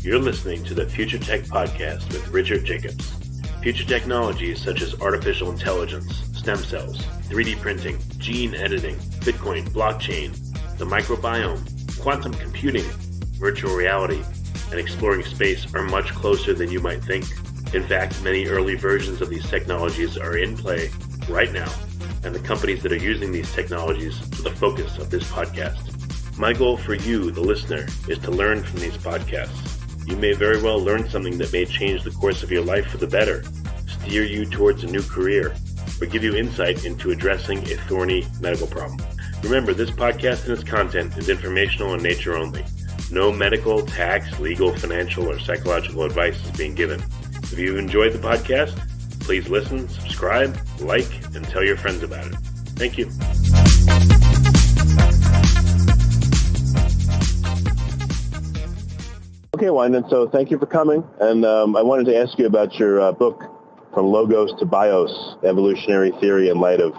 You're listening to the Future Tech Podcast with Richard Jacobs. Future technologies such as artificial intelligence, stem cells, 3D printing, gene editing, Bitcoin, blockchain, the microbiome, quantum computing, virtual reality, and exploring space are much closer than you might think. In fact, many early versions of these technologies are in play right now, and the companies that are using these technologies are the focus of this podcast. My goal for you, the listener, is to learn from these podcasts. You may very well learn something that may change the course of your life for the better, steer you towards a new career, or give you insight into addressing a thorny medical problem. Remember, this podcast and its content is informational in nature only. No medical, tax, legal, financial, or psychological advice is being given. If you enjoyed the podcast, please listen, subscribe, like, and tell your friends about it. Thank you. Okay, Wynand, so thank you for coming. And I wanted to ask you about your book, From Logos to Bios, Evolutionary Theory in Light of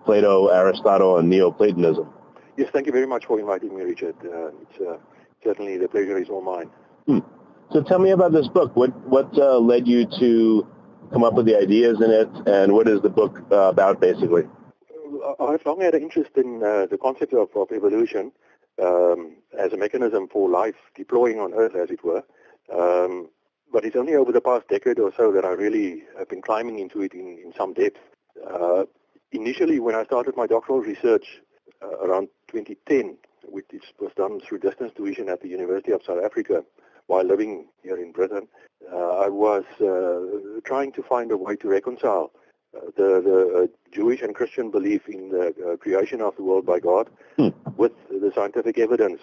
Plato, Aristotle, and Neoplatonism. Yes, thank you very much for inviting me, Richard. It's certainly the pleasure is all mine. So tell me about this book. What led you to come up with the ideas in it, and what is the book about, basically? I've long had an interest in the concept of evolution as a mechanism for life deploying on Earth, as it were. But it's only over the past decade or so that I really have been climbing into it in some depth. Initially, when I started my doctoral research around 2010, which was done through distance tuition at the University of South Africa while living here in Britain, I was trying to find a way to reconcile the Jewish and Christian belief in the creation of the world by God with the scientific evidence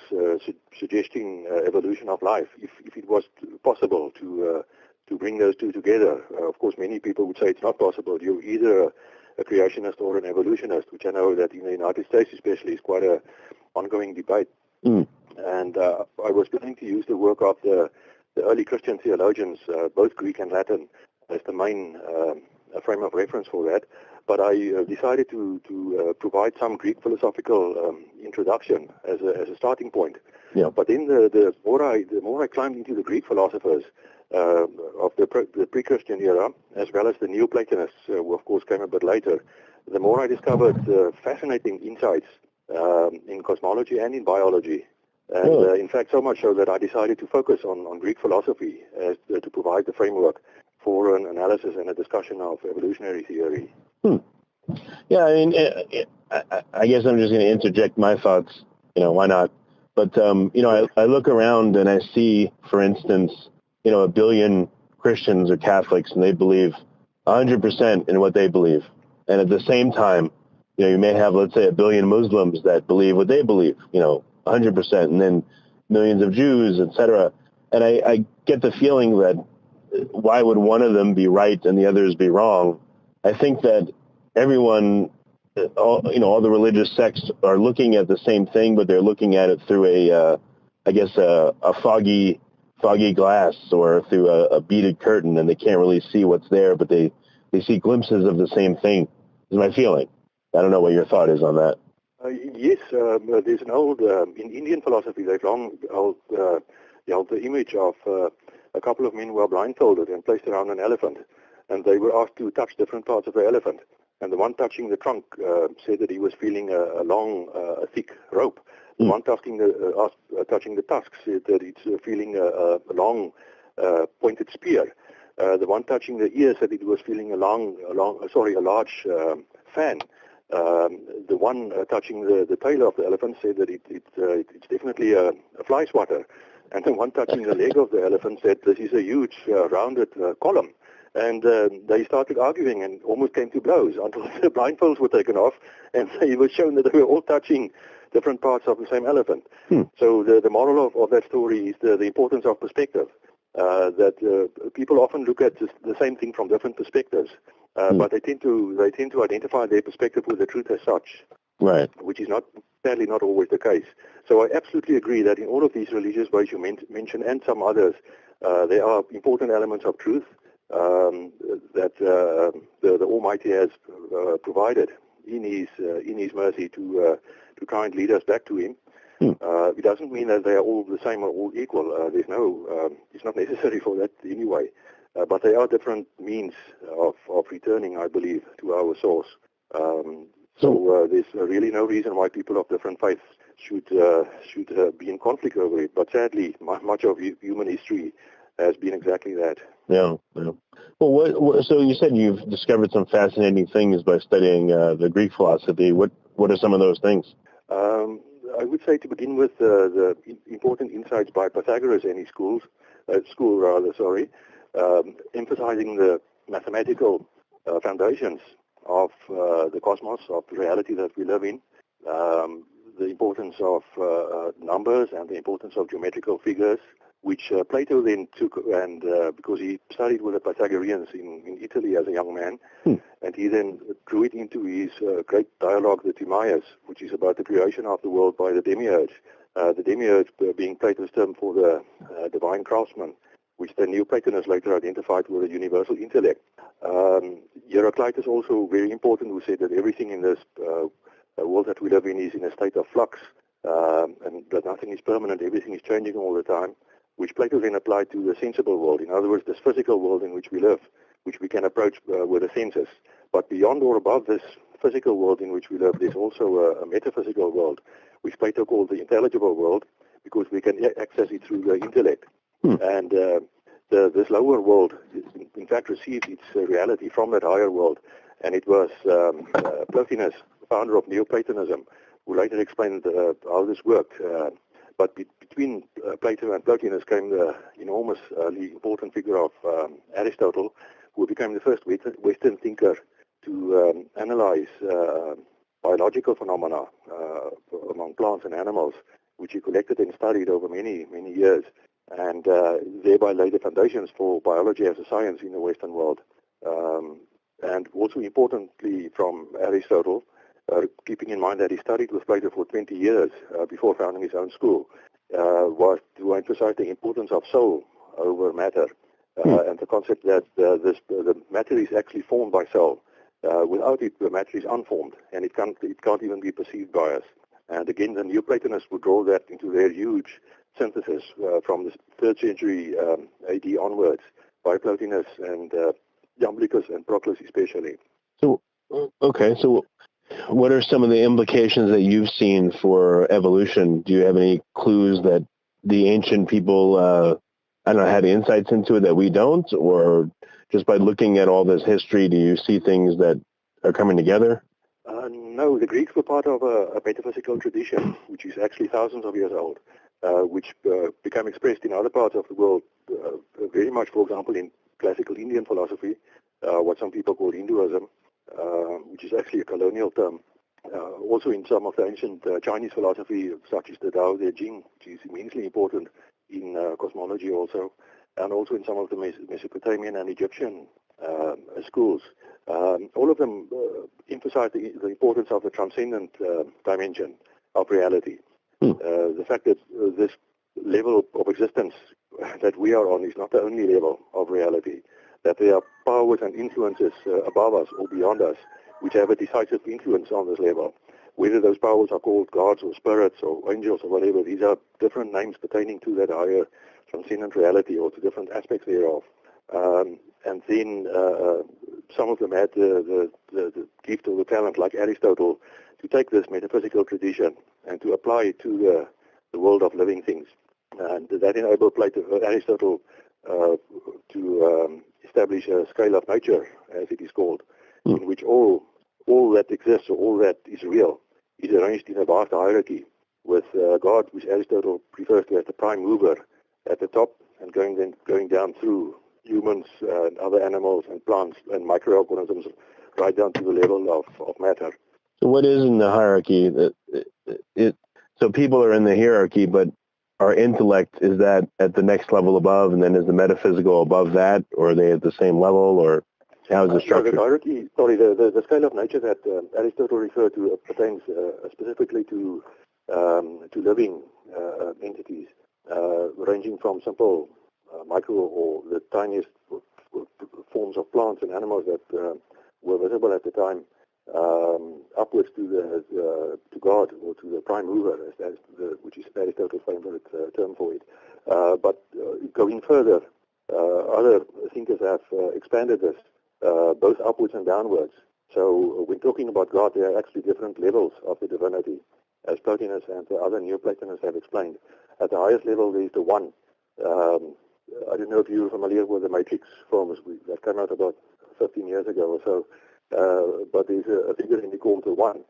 suggesting evolution of life, if it was possible to bring those two together. Of course, many people would say it's not possible. You're either a creationist or an evolutionist, which I know that in the United States especially is quite an ongoing debate. And I was planning to use the work of the early Christian theologians, both Greek and Latin, as the main frame of reference for that. But I decided to provide some Greek philosophical introduction as a starting point. Yeah. But then the more I climbed into the Greek philosophers of the pre-Christian era, as well as the Neoplatonists, who of course came a bit later, the more I discovered fascinating insights in cosmology and in biology. And in fact, so much so that I decided to focus on Greek philosophy as to provide the framework for an analysis and a discussion of evolutionary theory. Yeah, I mean, I guess I'm just going to interject my thoughts. Why not? But, I look around and I see, for instance, 1 billion Christians or Catholics, and they believe 100% in what they believe. And at the same time, you may have, let's say, 1 billion Muslims that believe what they believe, 100%, and then millions of Jews, etc. And I get the feeling that why would one of them be right and the others be wrong? I think that everyone, all the religious sects are looking at the same thing, but they're looking at it through a foggy glass or through a beaded curtain, and they can't really see what's there, but they see glimpses of the same thing, is my feeling. I don't know what your thought is on that. Yes, there's an old, in Indian philosophy, they've long held the image of a couple of men who were blindfolded and placed around an elephant, and they were asked to touch different parts of the elephant. And the one touching the trunk said that he was feeling a long, thick rope. The one touching the tusks said that it's feeling a long, pointed spear. The one touching the ear said it was feeling a large fan. The one touching the tail of the elephant said that it's definitely a fly swatter. And the one touching the leg of the elephant said this is a huge rounded column. And they started arguing and almost came to blows until the blindfolds were taken off, and it was shown that they were all touching different parts of the same elephant. So the moral of that story is the importance of perspective, that people often look at the same thing from different perspectives, but they tend to identify their perspective with the truth as such, right? Which is sadly not always the case. So I absolutely agree that in all of these religious ways you mentioned and some others, there are important elements of truth that the Almighty has provided in His mercy to try and lead us back to Him. It doesn't mean that they are all the same or all equal. It's not necessary for that anyway. But they are different means of returning, I believe, to our source. There's really no reason why people of different faiths should be in conflict over it. But sadly, much of human history has been exactly that. Yeah. Well, so you said you've discovered some fascinating things by studying the Greek philosophy. What are some of those things? I would say to begin with the important insights by Pythagoras and his school, emphasizing the mathematical foundations of the cosmos, of the reality that we live in, the importance of numbers and the importance of geometrical figures, which Plato then took, and because he studied with the Pythagoreans in Italy as a young man, and he then drew it into his great dialogue, the Timaeus, which is about the creation of the world by the demiurge. The demiurge being Plato's term for the divine craftsman, which the Neoplatonists later identified with a universal intellect. Heraclitus also very important, who said that everything in this world that we live in is in a state of flux, and that nothing is permanent, everything is changing all the time, which Plato then applied to the sensible world. In other words, this physical world in which we live, which we can approach with the senses. But beyond or above this physical world in which we live, there's also a metaphysical world, which Plato called the intelligible world, because we can access it through the intellect. And this lower world, in fact, received its reality from that higher world. And it was Plotinus, founder of Neoplatonism, who later explained how this worked. But between Plato and Plotinus came the enormously important figure of Aristotle, who became the first Western thinker to analyze biological phenomena among plants and animals, which he collected and studied over many, many years, and thereby laid the foundations for biology as a science in the Western world. And also importantly from Aristotle, keeping in mind that he studied with Plato for 20 years before founding his own school, was to emphasize the importance of soul over matter, and the concept that the matter is actually formed by soul. Without it, the matter is unformed, and it can't even be perceived by us. And again, the Neoplatonists would draw that into their huge synthesis from the 3rd century AD onwards by Plotinus and Iamblichus and Proclus especially. So, okay, so what are some of the implications that you've seen for evolution? Do you have any clues that the ancient people, had insights into it that we don't? Or just by looking at all this history, do you see things that are coming together? No, the Greeks were part of a metaphysical tradition, which is actually thousands of years old, which became expressed in other parts of the world, very much, for example, in classical Indian philosophy, what some people call Hinduism, which is actually a colonial term. Also in some of the ancient Chinese philosophy, such as the Tao Te Ching, which is immensely important in cosmology also, and also in some of the Mesopotamian and Egyptian schools. All of them emphasize the importance of the transcendent dimension of reality. The fact that this level of existence that we are on is not the only level of reality, that there are powers and influences above us or beyond us which have a decisive influence on this level. Whether those powers are called gods or spirits or angels or whatever, these are different names pertaining to that higher transcendent reality or to different aspects thereof. And then some of them had the gift or the talent, like Aristotle, to take this metaphysical tradition and to apply it to the world of living things. And that enabled Aristotle to establish a scale of nature, as it is called, in which all that exists or all that is real is arranged in a vast hierarchy, with God, which Aristotle refers to as the prime mover, at the top, and going down through humans and other animals and plants and microorganisms right down to the level of matter. So what is in the hierarchy? So people are in the hierarchy, but our intellect, is that at the next level above, and then is the metaphysical above that, or are they at the same level, or how is the structure? The hierarchy, the scale of nature that Aristotle referred to pertains specifically to living entities, ranging from simple micro or the tiniest forms of plants and animals that were visible at the time, upwards to God or to the prime mover, which is Aristotle's favorite term for it. But going further, other thinkers have expanded this both upwards and downwards. So when talking about God, there are actually different levels of the divinity, as Plotinus and the other Neoplatonists have explained. At the highest level, there is the One. I don't know if you're familiar with the Matrix films that came out about 15 years ago or so, but there's a figure in the called the One,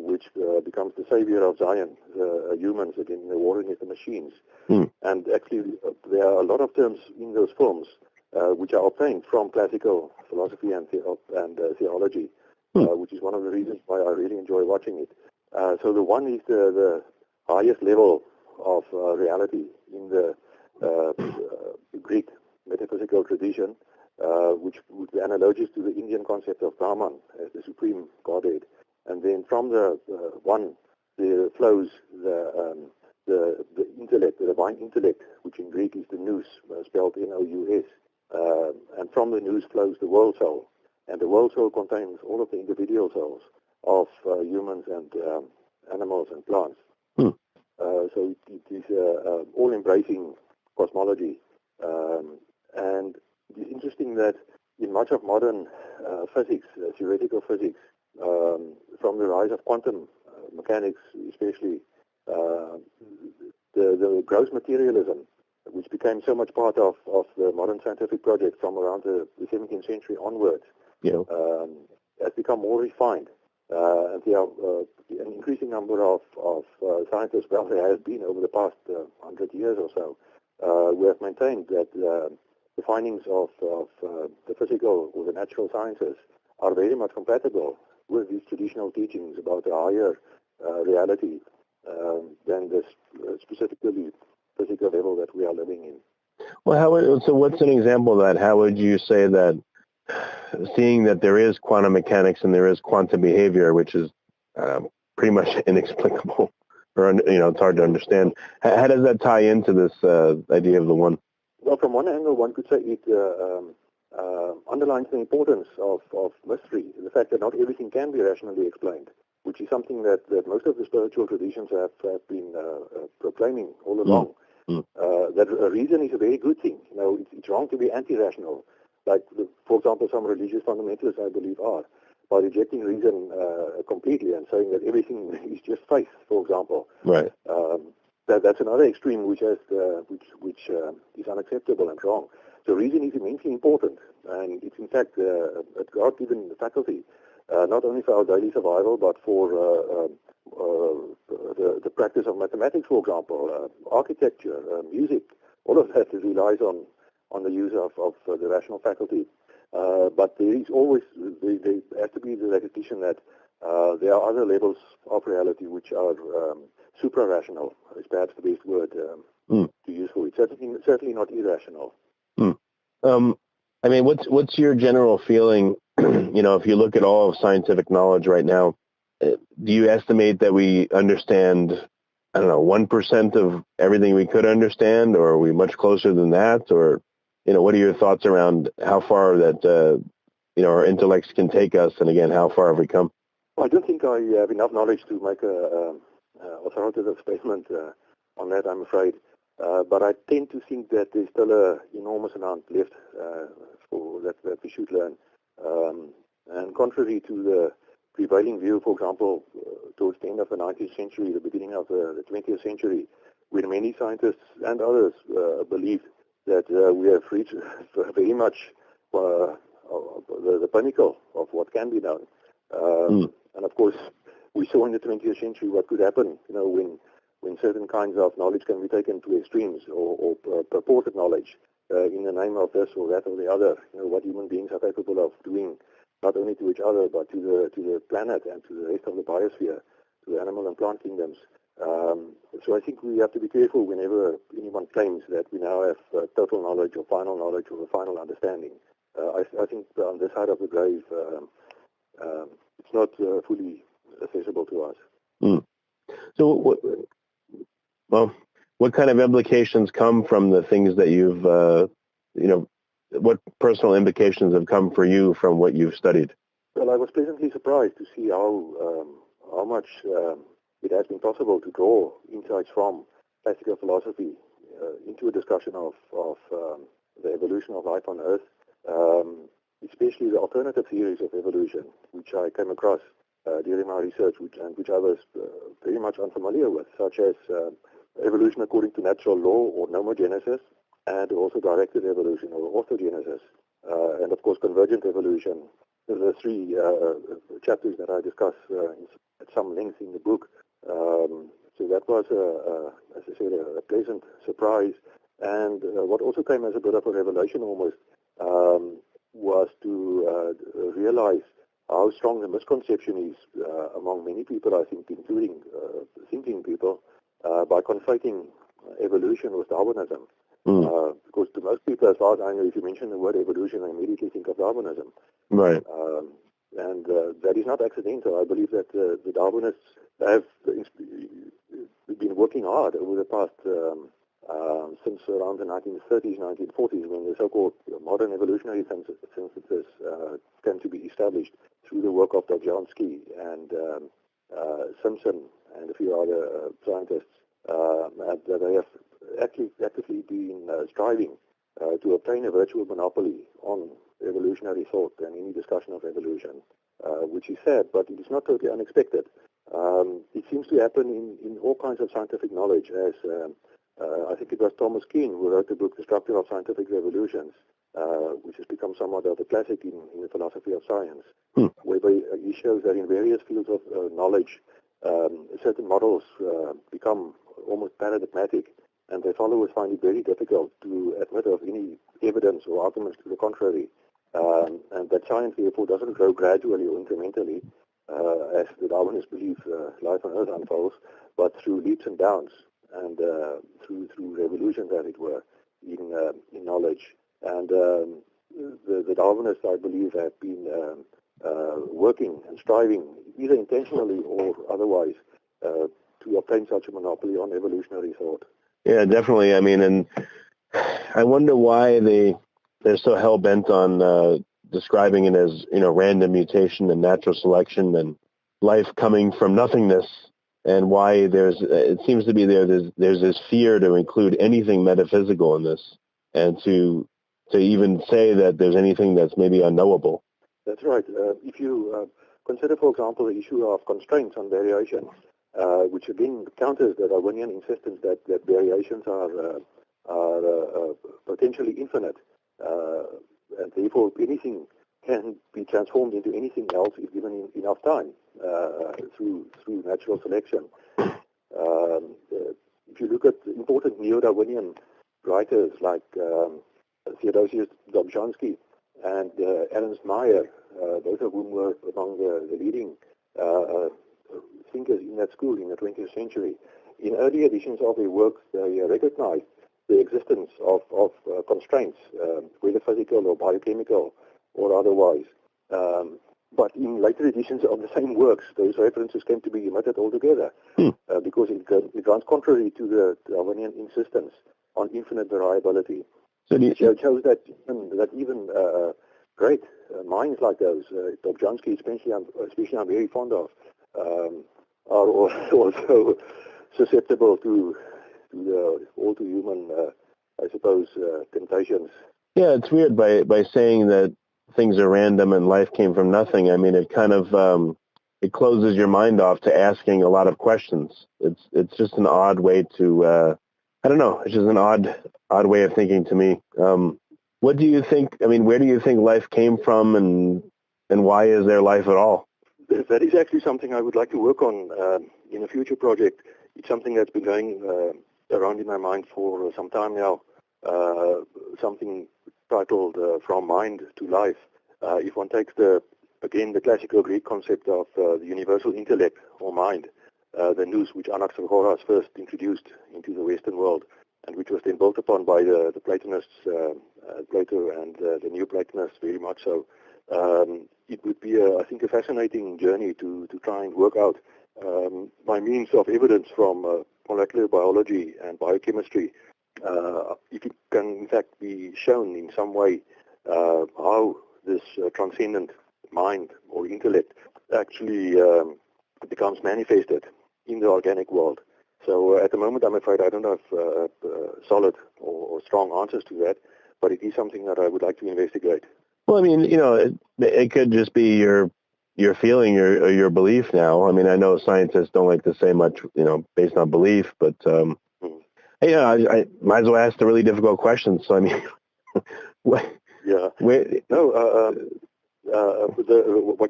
which becomes the savior of Zion, the humans against the war against the machines. And actually, there are a lot of terms in those films which are obtained from classical philosophy and theology, which is one of the reasons why I really enjoy watching it. So the One is the highest level of reality in the Greek metaphysical tradition, which would be analogous to the Indian concept of Brahman as the supreme godhead. And then from the One, there flows the intellect, the divine intellect, which in Greek is the nous, spelled N-O-U-S. And from the nous flows the world soul. And the world soul contains all of the individual souls of humans and animals and plants. So it is all-embracing cosmology. And it is interesting that in much of modern physics, theoretical physics, from the rise of quantum mechanics especially, the gross materialism, which became so much part of the modern scientific project from around the 17th century onwards, has become more refined. And there are an increasing number of scientists, well, there has been over the past 100 years or so, who have maintained that the findings of the physical or the natural sciences are very much compatible with these traditional teachings about a higher reality than this specifically physical level that we are living in. Well, so what's an example of that? How would you say that, seeing that there is quantum mechanics and there is quantum behavior, which is pretty much inexplicable, or it's hard to understand, how does that tie into this idea of the One? Well, from one angle, one could say it underlines the importance of mystery, the fact that not everything can be rationally explained, which is something that most of the spiritual traditions have been proclaiming all along. That a reason is a very good thing. It's wrong to be anti-rational, like, for example, some religious fundamentalists, I believe, are, by rejecting reason completely and saying that everything is just faith, for example. Right. That's another extreme which is unacceptable and wrong. So reason is immensely important, and it's in fact a God-given faculty, not only for our daily survival, but for the practice of mathematics, for example, architecture, music. All of that relies on the use of the rational faculty. But there is always, there has to be the recognition that there are other levels of reality which are supra-rational, is perhaps the best word to use for it. Certainly not irrational. I mean, what's your general feeling, if you look at all of scientific knowledge right now, do you estimate that we understand, 1% of everything we could understand, or are we much closer than that? Or, what are your thoughts around how far that, our intellects can take us, and again, how far have we come? Well, I don't think I have enough knowledge to make a authoritative statement on that, I'm afraid. But I tend to think that there's still an enormous amount left for that we should learn. And contrary to the prevailing view, for example, towards the end of the 19th century, the beginning of the 20th century, when many scientists and others believed that we have reached very much the pinnacle of what can be done. And of course, we saw in the 20th century what could happen, when certain kinds of knowledge can be taken to extremes, or purported knowledge in the name of this or that or the other. What human beings are capable of doing, not only to each other but to the planet and to the rest of the biosphere, to the animal and plant kingdoms. So I think we have to be careful whenever anyone claims that we now have total knowledge or a final understanding. I think on this side of the grave, it's not fully accessible to us. So, what kind of implications come from the things that you've, what personal implications have come for you from what you've studied? Well, I was pleasantly surprised to see how much it has been possible to draw insights from classical philosophy into a discussion of the evolution of life on Earth, especially the alternative theories of evolution, which I came across during my research, which I was very much unfamiliar with, such as evolution according to natural law or nomogenesis, and also directed evolution or orthogenesis, and of course convergent evolution. The three chapters that I discuss at some length in the book. So that was, as I said, a pleasant surprise. And what also came as a bit of a revelation almost was to realize how strong the misconception is among many people, I think, including thinking people, by conflating evolution with Darwinism. Because to most people, as far as I know, if you mention the word evolution, they immediately think of Darwinism. Right. And that is not accidental. I believe that the Darwinists have been working hard over the past, since around the 1930s, 1940s, when the so-called modern evolutionary synthesis came to be established through the work of Dobzhansky and Simpson and a few other scientists. And they have actively been striving to obtain a virtual monopoly on evolutionary thought and any discussion of evolution, which is sad, but it is not totally unexpected. It seems to happen in all kinds of scientific knowledge, as I think it was Thomas Kuhn who wrote the book The Structure of Scientific Revolutions, which has become somewhat of a classic in the philosophy of science, whereby he shows that in various fields of knowledge, certain models become almost paradigmatic, and their followers find it very difficult to admit of any evidence or arguments to the contrary, and that science therefore doesn't grow gradually or incrementally, as the Darwinists believe life on Earth unfolds, but through leaps and bounds, and through revolutions, as it were, in knowledge. And the Darwinists, I believe, have been working and striving, either intentionally or otherwise, to obtain such a monopoly on evolutionary thought. Yeah, definitely. I mean, and I wonder why they're so hell-bent on describing it as, random mutation and natural selection and life coming from nothingness, and why it seems to be there's this fear to include anything metaphysical in this, and to even say that there's anything that's maybe unknowable. That's right. If you consider, for example, the issue of constraints on variation, which again counters the Darwinian insistence that variations are potentially infinite, and therefore anything can be transformed into anything else if given enough time through natural selection. If you look at important neo-Darwinian writers like Theodosius Dobzhansky and Ernst Mayr, both of whom were among the leading thinkers in that school in the 20th century, in early editions of their works, they recognized the existence of constraints, whether physical or biochemical or otherwise. But in later editions of the same works, those references came to be omitted altogether because it runs contrary to the Darwinian insistence on infinite variability. So it shows that even great minds like those, Dobzhansky especially I'm very fond of, are also susceptible to the all-too-human, I suppose, temptations. Yeah, it's weird by saying that things are random and life came from nothing. I mean, it kind of it closes your mind off to asking a lot of questions. It's just an odd way to I don't know. It's just an odd way of thinking to me. What do you think? I mean, where do you think life came from, and why is there life at all? That is actually something I would like to work on in a future project. It's something that's been going around in my mind for some time now. Something titled "From Mind to Life." If one takes the classical Greek concept of the universal intellect or mind, the nous, which Anaxagoras first introduced into the Western world, and which was then built upon by the Platonists, Plato and the Neoplatonists very much so. It would be, I think, a fascinating journey to try and work out by means of evidence from molecular biology and biochemistry, if it can in fact be shown in some way how this transcendent mind or intellect actually becomes manifested in the organic world. So at the moment, I'm afraid I don't have solid or strong answers to that, but it is something that I would like to investigate. Well, I mean, it could just be your feeling or your belief now. I mean, I know scientists don't like to say much, based on belief, but, I might as well ask the really difficult questions. So, I mean, what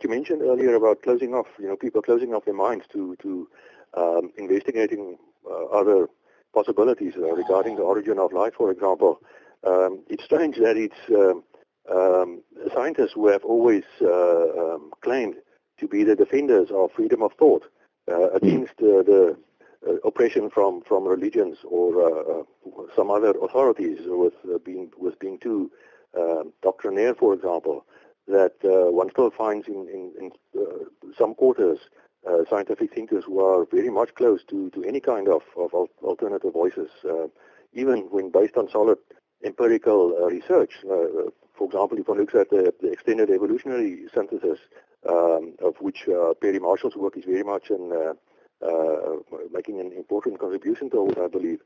you mentioned earlier about closing off, people closing off their minds to investigating other possibilities regarding the origin of life, for example. It's strange that it's scientists who have always claimed to be the defenders of freedom of thought against the oppression from religions or some other authorities with being too doctrinaire, for example, that one still finds in some quarters scientific thinkers who are very much close to any kind of alternative voices, even when based on solid empirical research. For example, if one looks at the extended evolutionary synthesis, of which Perry Marshall's work is very much making an important contribution to it, I believe.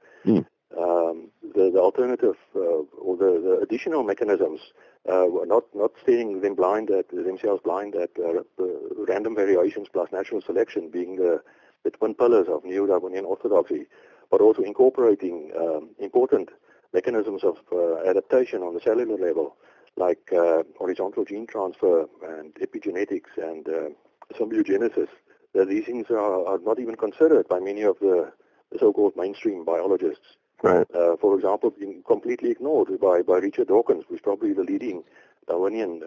The alternative or the additional mechanisms, not stating themselves blind at random variations plus natural selection being the twin pillars of neo-Darwinian orthodoxy, but also incorporating important mechanisms of adaptation on the cellular level, like horizontal gene transfer and epigenetics and symbiogenesis. These things are not even considered by many of the so-called mainstream biologists. Right. For example, being completely ignored by Richard Dawkins, who's probably the leading Darwinian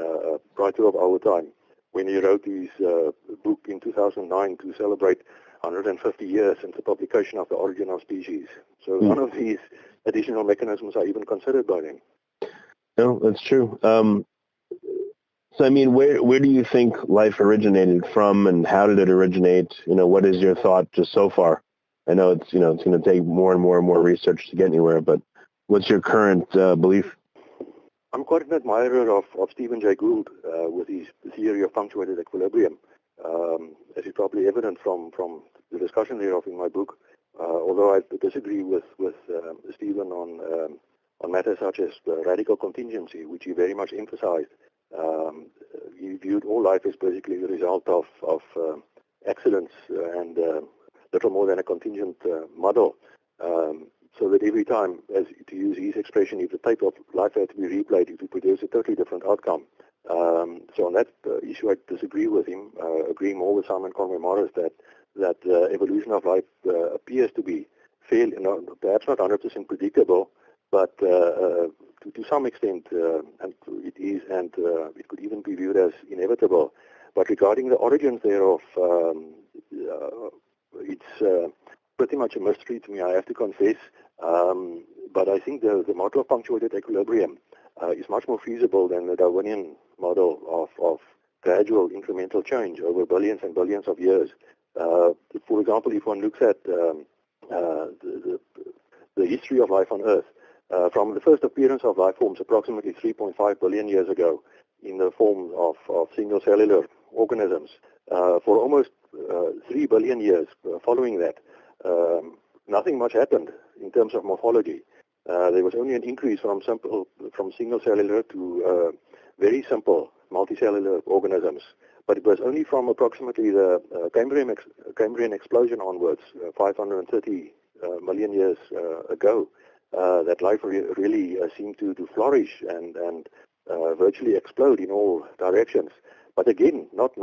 writer of our time, when he wrote his book in 2009 to celebrate 150 years since the publication of The Origin of Species. So none of these additional mechanisms are even considered by them. No, that's true. So, I mean, where do you think life originated from, and how did it originate? What is your thought just so far? I know it's going to take more and more research to get anywhere, but what's your current belief? I'm quite an admirer of Stephen Jay Gould with his theory of punctuated equilibrium, as is probably evident from the discussion thereof in my book. Although I disagree with Stephen on matters such as radical contingency, which he very much emphasized. He viewed all life as basically the result of accidents and little more than a contingent model. So that every time, as to use his expression, if the tape of life had to be replayed, it would produce a totally different outcome. So on that issue, I disagree with him, agreeing more with Simon Conway Morris that evolution of life appears to be fairly, perhaps not 100% predictable, but to some extent, and it is, and it could even be viewed as inevitable. But regarding the origins thereof, it's pretty much a mystery to me, I have to confess. But I think the model of punctuated equilibrium is much more feasible than the Darwinian model of gradual incremental change over billions and billions of years. For example, if one looks at the history of life on Earth, from the first appearance of life forms approximately 3.5 billion years ago in the form of single-cellular organisms, for almost 3 billion years following that, nothing much happened in terms of morphology. There was only an increase from single-cellular to very simple multicellular organisms. But it was only from approximately the Cambrian explosion onwards, 530 million years ago, that life really seemed to flourish and virtually explode in all directions. But again, not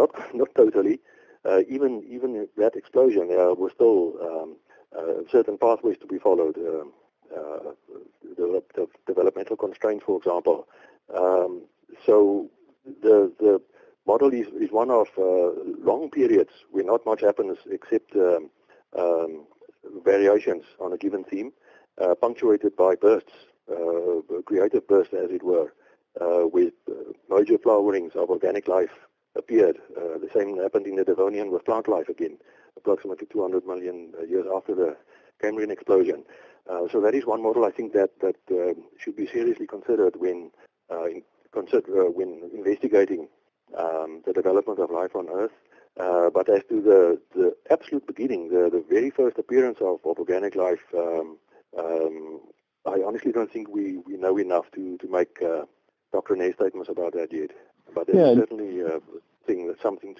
totally. Even that explosion, there were still certain pathways to be followed. Developmental constraints, for example. So the model is one of long periods where not much happens except variations on a given theme, punctuated by bursts, creative bursts as it were, with major flowerings of organic life appeared. The same happened in the Devonian with plant life again, approximately 200 million years after the Cambrian explosion. So that is one model I think that should be seriously considered when investigating the development of life on Earth. But as to the absolute beginning, the very first appearance of organic life, I honestly don't think we know enough to make doctrinaire statements about that yet. But it's certainly something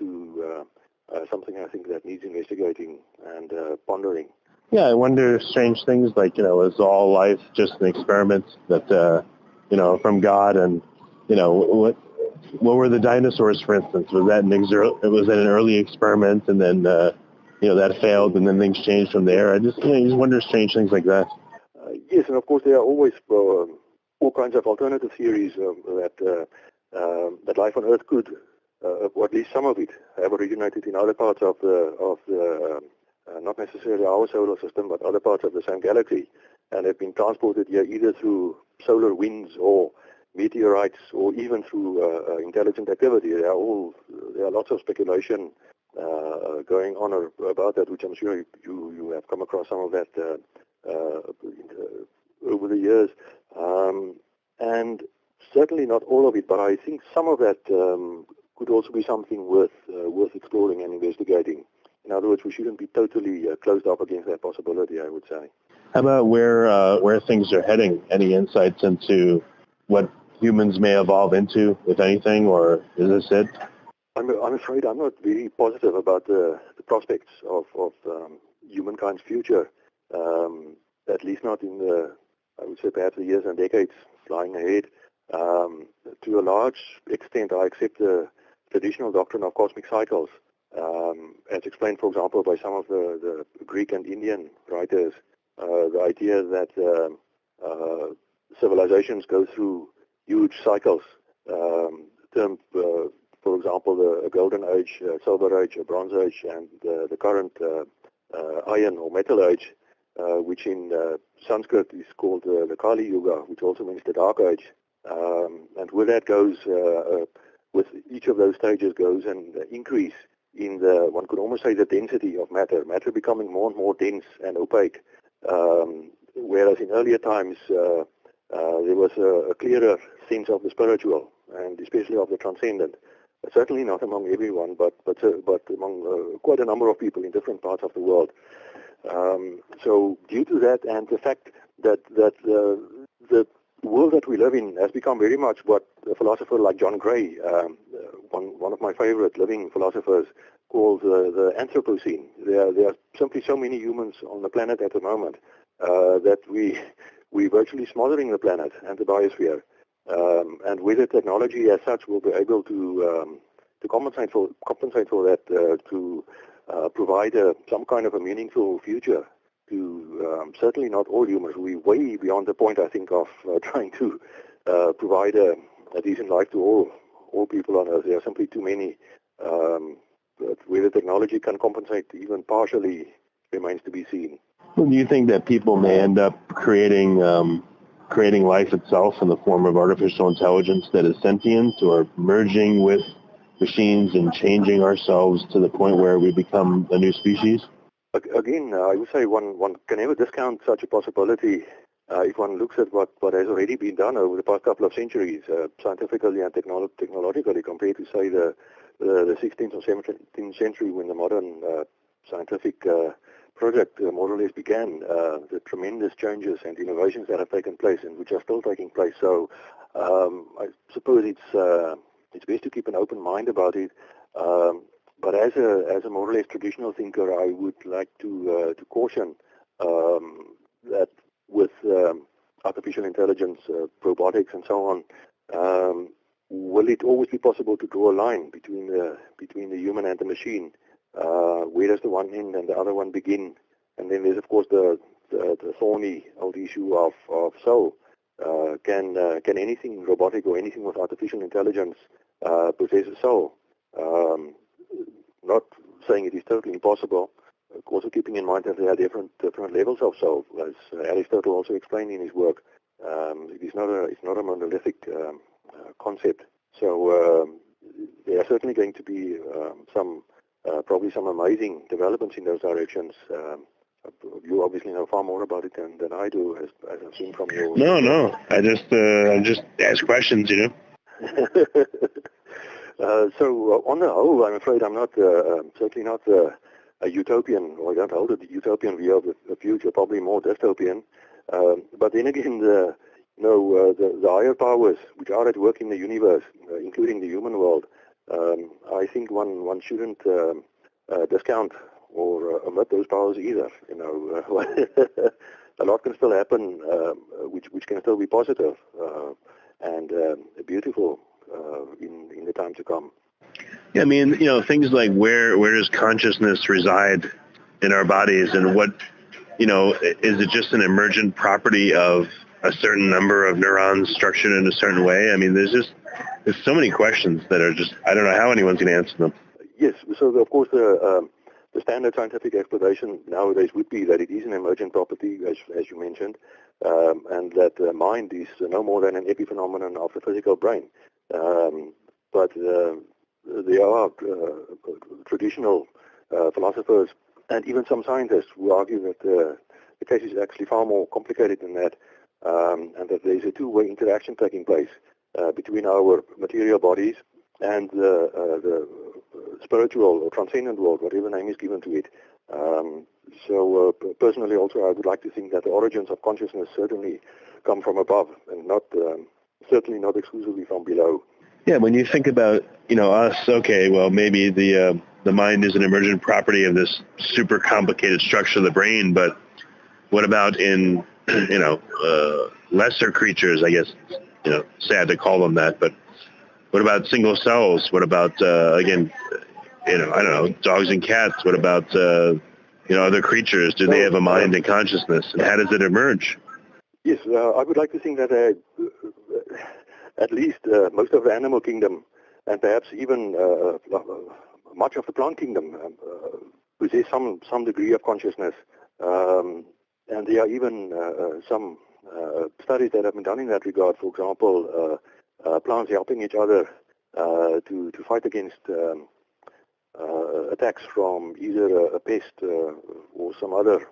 I think that needs investigating and pondering. Yeah, I wonder strange things like, is all life just an experiment that, from God? And, what were the dinosaurs, for instance? Was that an early experiment, and then, that failed, and then things changed from there? I just, you just wonder strange things like that. Yes, and of course there are always all kinds of alternative theories that life on Earth could, or at least some of it, have originated in other parts of the not necessarily our solar system, but other parts of the same galaxy, and have been transported here either through solar winds or meteorites, or even through intelligent activity. There are lots of speculation going on about that, which I'm sure you have come across some of that over the years, and certainly not all of it. But I think some of that could also be something worth exploring and investigating. In other words, we shouldn't be totally closed up against that possibility, I would say. How about where things are heading? Any insights into what humans may evolve into, if anything, or is this it? I'm afraid I'm not very positive about the prospects of humankind's future, at least not in I would say perhaps the years and decades lying ahead. To a large extent, I accept the traditional doctrine of cosmic cycles, as explained, for example, by some of the Greek and Indian writers. The idea that civilizations go through huge cycles, termed, for example, the Golden Age, Silver Age, Bronze Age, and the current Iron or Metal Age, which in Sanskrit is called the Kali Yuga, which also means the Dark Age. And with that goes, with each of those stages goes an increase in one could almost say, the density of matter becoming more and more dense and opaque. Whereas in earlier times, there was a clearer sense of the spiritual, and especially of the transcendent. Certainly not among everyone, but among quite a number of people in different parts of the world. So due to that, and the fact that the world that we live in has become very much what a philosopher like John Gray, one of my favorite living philosophers, calls the Anthropocene. There are simply so many humans on the planet at the moment that we're virtually smothering the planet and the biosphere. And with the technology as such, we'll be able to compensate for that, to provide some kind of a meaningful future to certainly not all humans. We're way beyond the point, I think, of trying to provide a decent life to all people on Earth. There are simply too many. But whether technology can compensate even partially remains to be seen. Well, do you think that people may end up creating life itself in the form of artificial intelligence that is sentient, or merging with machines and changing ourselves to the point where we become a new species? Again, I would say one can never discount such a possibility if one looks at what has already been done over the past couple of centuries, scientifically and technologically, compared to, say, the 16th or 17th century, when the modern scientific project more or less began. The tremendous changes and innovations that have taken place and which are still taking place. So I suppose it's best to keep an open mind about it. But as a more or less traditional thinker, I would like to caution that with artificial intelligence, robotics, and so on, will it always be possible to draw a line between the human and the machine? Where does the one end and the other one begin? And then there's, of course, the thorny old issue of soul. Can anything robotic or anything with artificial intelligence possess a soul? Not saying it is totally impossible. Also keeping in mind that there are different levels of soul, as Aristotle also explained in his work. It's not a monolithic concept. So there are certainly going to be probably some amazing developments in those directions. You obviously know far more about it than I do, as I've seen from your... No. I just ask questions, So on the whole, I'm afraid I'm not certainly not a utopian, or I don't hold a utopian view of the future, probably more dystopian. But then again, the higher powers which are at work in the universe, including the human world, I think one shouldn't discount or omit those powers either. A lot can still happen, which can still be positive and beautiful in the time to come. Yeah, I mean, things like where does consciousness reside in our bodies, and what, is it just an emergent property of a certain number of neurons structured in a certain way? I mean, there's so many questions that are just, I don't know how anyone's going to answer them. Yes, so of course the standard scientific explanation nowadays would be that it is an emergent property, as you mentioned, and that mind is no more than an epiphenomenon of the physical brain. But there are traditional philosophers and even some scientists who argue that the case is actually far more complicated than that, and that there is a two-way interaction taking place between our material bodies and the spiritual or transcendent world, whatever name is given to it. So personally also I would like to think that the origins of consciousness certainly come from above and certainly not exclusively from below. Yeah, when you think about, us, okay, well, maybe the mind is an emergent property of this super complicated structure of the brain, but what about in, lesser creatures, I guess, sad to call them that, but what about single cells? What about, again, I don't know, dogs and cats? What about, other creatures? Do they have a mind and consciousness? And how does it emerge? Yes, I would like to think that at least most of the animal kingdom, and perhaps even much of the plant kingdom, possess some degree of consciousness. And there are even some studies that have been done in that regard. For example, plants helping each other to fight against attacks from either a pest or some other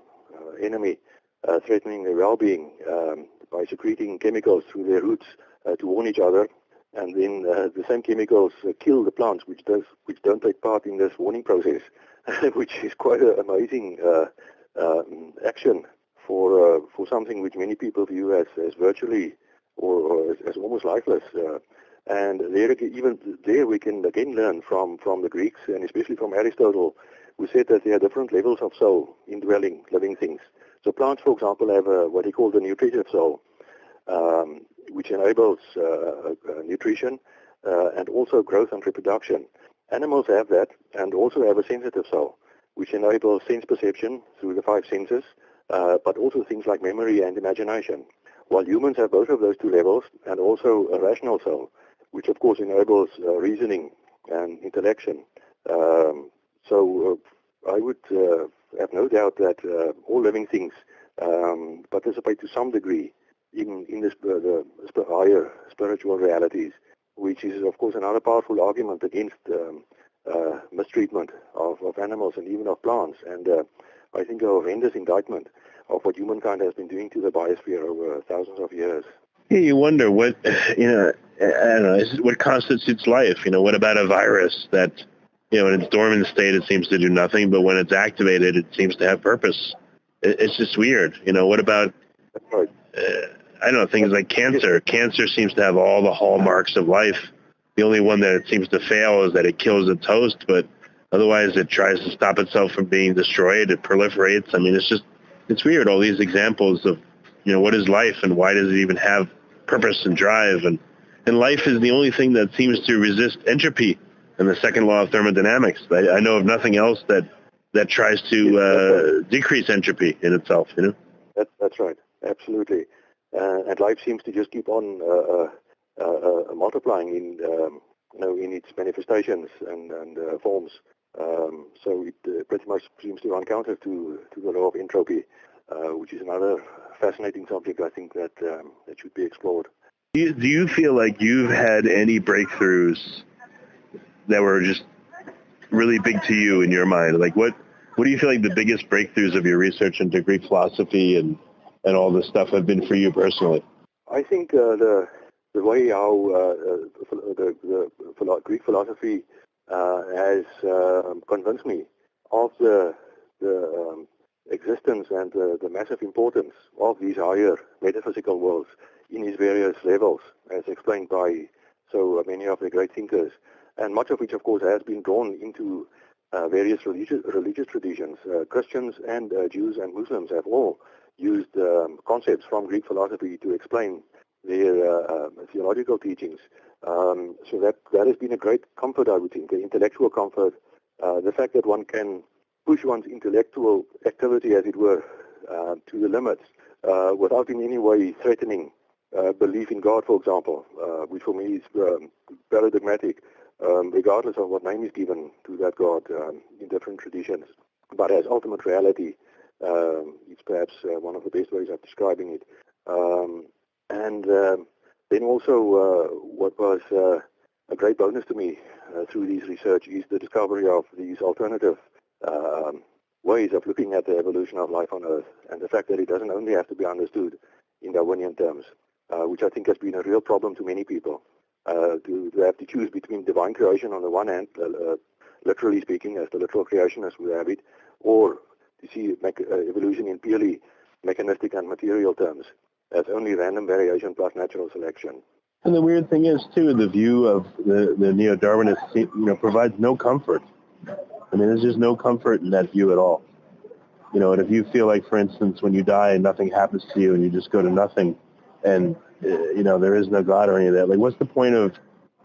enemy threatening their well-being by secreting chemicals through their roots to warn each other, and then the same chemicals kill the plants which don't take part in this warning process, which is quite an amazing action for something which many people view as virtually or as almost lifeless. And even there we can again learn from the Greeks, and especially from Aristotle, who said that there are different levels of soul indwelling living things. So plants, for example, have what he called the nutritive soul, which enables nutrition and also growth and reproduction. Animals have that and also have a sensitive soul, which enables sense perception through the five senses, but also things like memory and imagination. While humans have both of those two levels and also a rational soul, which of course enables reasoning and intellection. So I would have no doubt that all living things participate to some degree in the higher spiritual realities, which is of course another powerful argument against mistreatment of animals and even of plants, and I think a horrendous indictment of what humankind has been doing to the biosphere over thousands of years. Yeah, you wonder what, I don't know, what constitutes life? What about a virus that, in its dormant state it seems to do nothing, but when it's activated it seems to have purpose? It's just weird. What about, I don't know, things like cancer? Cancer seems to have all the hallmarks of life. The only one that it seems to fail is that it kills its host, but otherwise it tries to stop itself from being destroyed. It proliferates. I mean, it's weird, all these examples of, what is life and why does it even have purpose and drive? And life is the only thing that seems to resist entropy and the second law of thermodynamics. I know of nothing else that tries to decrease entropy in itself, That's right, absolutely. And life seems to just keep on multiplying in its manifestations and forms. So it pretty much seems to run counter to the law of entropy, which is another fascinating subject, I think, that should be explored. Do you feel like you've had any breakthroughs that were just really big to you in your mind? Like what do you feel like the biggest breakthroughs of your research into Greek philosophy and all this stuff have been for you personally? I think the the way how the Greek philosophy has convinced me of the existence and the massive importance of these higher metaphysical worlds in its various levels, as explained by so many of the great thinkers, and much of which, of course, has been drawn into various religious traditions. Christians and Jews and Muslims have all used concepts from Greek philosophy to explain their theological teachings. So that has been a great comfort, I would think, the intellectual comfort, the fact that one can push one's intellectual activity, as it were, to the limits without in any way threatening belief in God, for example, which for me is paradigmatic, regardless of what name is given to that God in different traditions. But as ultimate reality, it's perhaps one of the best ways of describing it. And then also what was a great bonus to me through this research is the discovery of these alternative ways of looking at the evolution of life on Earth, and the fact that it doesn't only have to be understood in Darwinian terms, which I think has been a real problem to many people, to have to choose between divine creation on the one hand, literally speaking, as the literal creationists would have it, or to see evolution in purely mechanistic and material terms, as only random variation plus natural selection. And the weird thing is, too, the view of the neo-Darwinists, provides no comfort. I mean, there's just no comfort in that view at all. And if you feel like, for instance, when you die and nothing happens to you and you just go to nothing, and, there is no God or any of that, like, what's the point of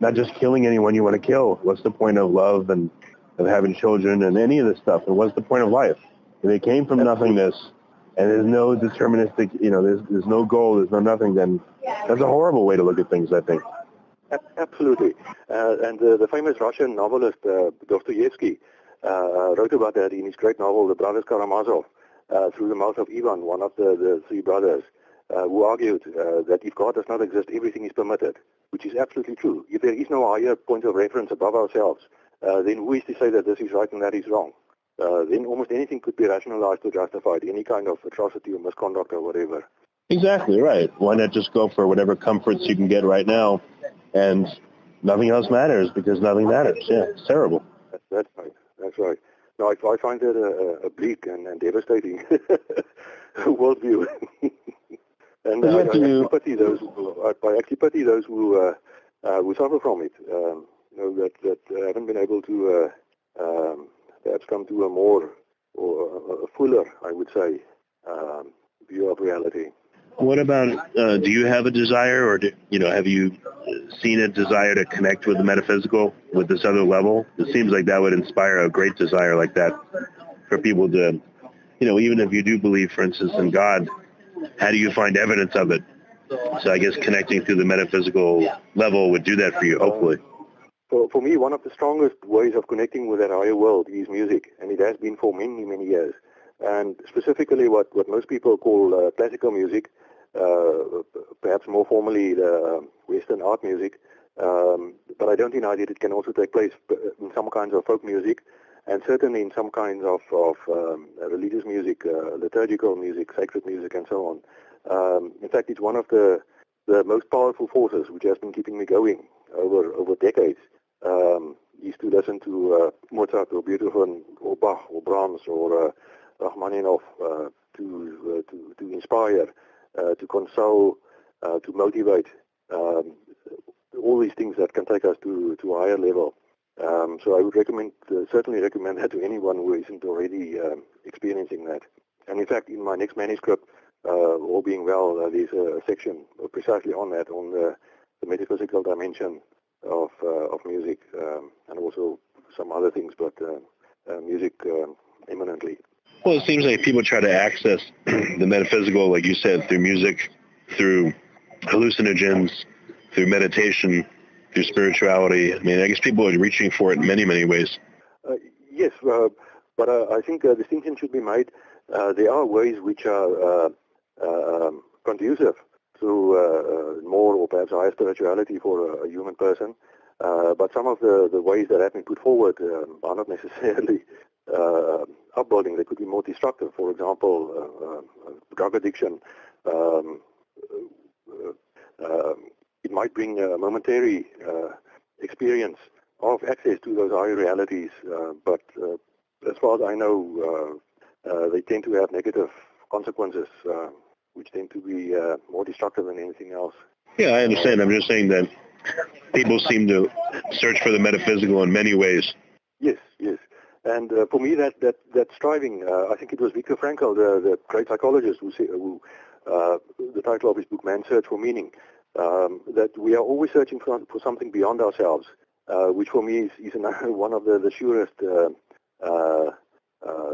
not just killing anyone you want to kill? What's the point of love and of having children and any of this stuff? And what's the point of life? If it came from nothingness and there's no deterministic, there's no goal, there's no nothing, then that's a horrible way to look at things, I think. Absolutely. And the famous Russian novelist Dostoevsky wrote about that in his great novel, The Brothers Karamazov, through the mouth of Ivan, one of the three brothers, who argued that if God does not exist, everything is permitted, which is absolutely true. If there is no higher point of reference above ourselves, then who is to say that this is right and that is wrong? Then almost anything could be rationalized or justified, any kind of atrocity or misconduct or whatever. Exactly right. Why not just go for whatever comforts you can get right now, and nothing else matters because nothing matters. Yeah, it's terrible. That's right. That's right. No, I find that a bleak and devastating worldview. And I actually pity those who suffer from it. That haven't been able to perhaps come to a more or a fuller, I would say, view of reality. What about, do you have a desire, or have you seen a desire to connect with the metaphysical, with this other level? It seems like that would inspire a great desire like that for people to, even if you do believe, for instance, in God, how do you find evidence of it? So I guess connecting through the metaphysical level would do that for you, hopefully. For me, one of the strongest ways of connecting with that higher world is music, and it has been for many, many years. And specifically what most people call classical music, perhaps more formally the Western art music, but I don't deny that it can also take place in some kinds of folk music, and certainly in some kinds of religious music, liturgical music, sacred music, and so on. In fact, it's one of the most powerful forces which has been keeping me going over decades. Is to listen to Mozart or Beethoven or Bach or Brahms or Rachmaninoff to inspire, to console, to motivate, all these things that can take us to a higher level. So I would certainly recommend that to anyone who isn't already experiencing that. And in fact, in my next manuscript, all being well, there's a section precisely on that, on the metaphysical dimension of music, and also some other things, but music eminently. Well, it seems like people try to access the metaphysical, like you said, through music, through hallucinogens, through meditation, through spirituality. I mean, I guess people are reaching for it in many, many ways. Yes, but I think a distinction should be made. There are ways which are conducive to more or perhaps higher spirituality for a human person, but some of the ways that have been put forward are not necessarily upbuilding. They could be more destructive. For example, drug addiction. It might bring a momentary experience of access to those higher realities, but as far as I know, they tend to have negative consequences, which tend to be more destructive than anything else. Yeah, I understand. I'm just saying that people seem to search for the metaphysical in many ways. Yes. And for me, that striving, I think it was Viktor Frankl, the great psychologist, who the title of his book, Man's Search for Meaning, that we are always searching for something beyond ourselves, which for me is one of the surest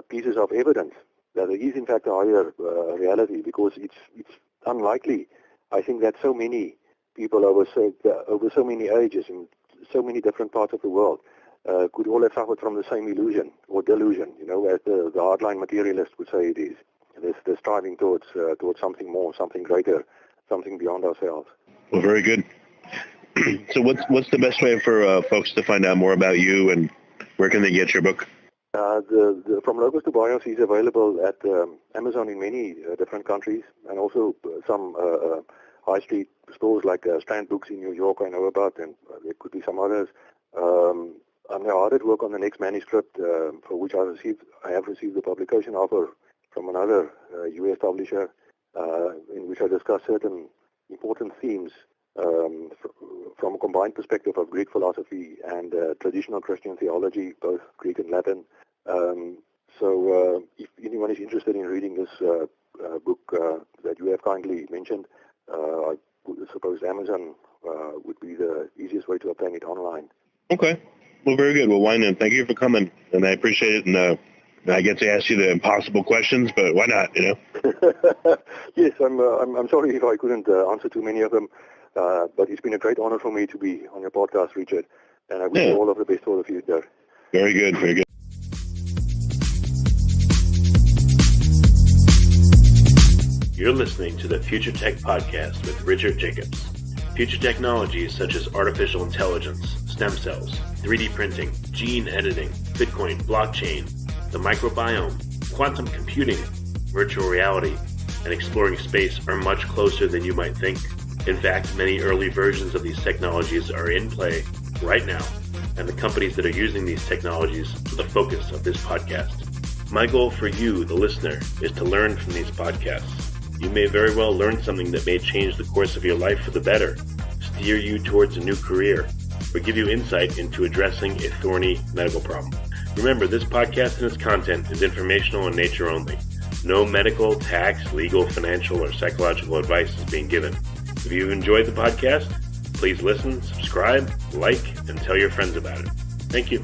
pieces of evidence that there is in fact a higher reality, because it's unlikely, I think, that so many people over so many ages in so many different parts of the world could all have suffered from the same illusion or delusion, as the hardline materialist would say it is. They're striving towards something more, something greater, something beyond ourselves. Well, very good. So what's the best way for folks to find out more about you, and where can they get your book? From Logos to Bios is available at Amazon in many different countries, and also some high street stores like Strand Books in New York I know about, and there could be some others. I'm now hard at work on the next manuscript, for which I have received the publication offer from another U.S. publisher, in which I discuss certain important themes from a combined perspective of Greek philosophy and traditional Christian theology, both Greek and Latin. So if anyone is interested in reading this book that you have kindly mentioned, I suppose Amazon would be the easiest way to obtain it online. Okay. Well, very good. Well, Wynand, thank you for coming, and I appreciate it. And I get to ask you the impossible questions, but why not? Yes, I'm sorry if I couldn't answer too many of them, but it's been a great honor for me to be on your podcast, Richard, and I wish you all of the best for the future. Very good. Very good. You're listening to the Future Tech Podcast with Richard Jacobs. Future technologies such as artificial intelligence, stem cells, 3D printing, gene editing, Bitcoin, blockchain, the microbiome, quantum computing, virtual reality, and exploring space are much closer than you might think. In fact, many early versions of these technologies are in play right now, and the companies that are using these technologies are the focus of this podcast. My goal for you, the listener, is to learn from these podcasts. You may very well learn something that may change the course of your life for the better, steer you towards a new career, or give you insight into addressing a thorny medical problem. Remember, this podcast and its content is informational in nature only. No medical, tax, legal, financial, or psychological advice is being given. If you've enjoyed the podcast, please listen, subscribe, like, and tell your friends about it. Thank you.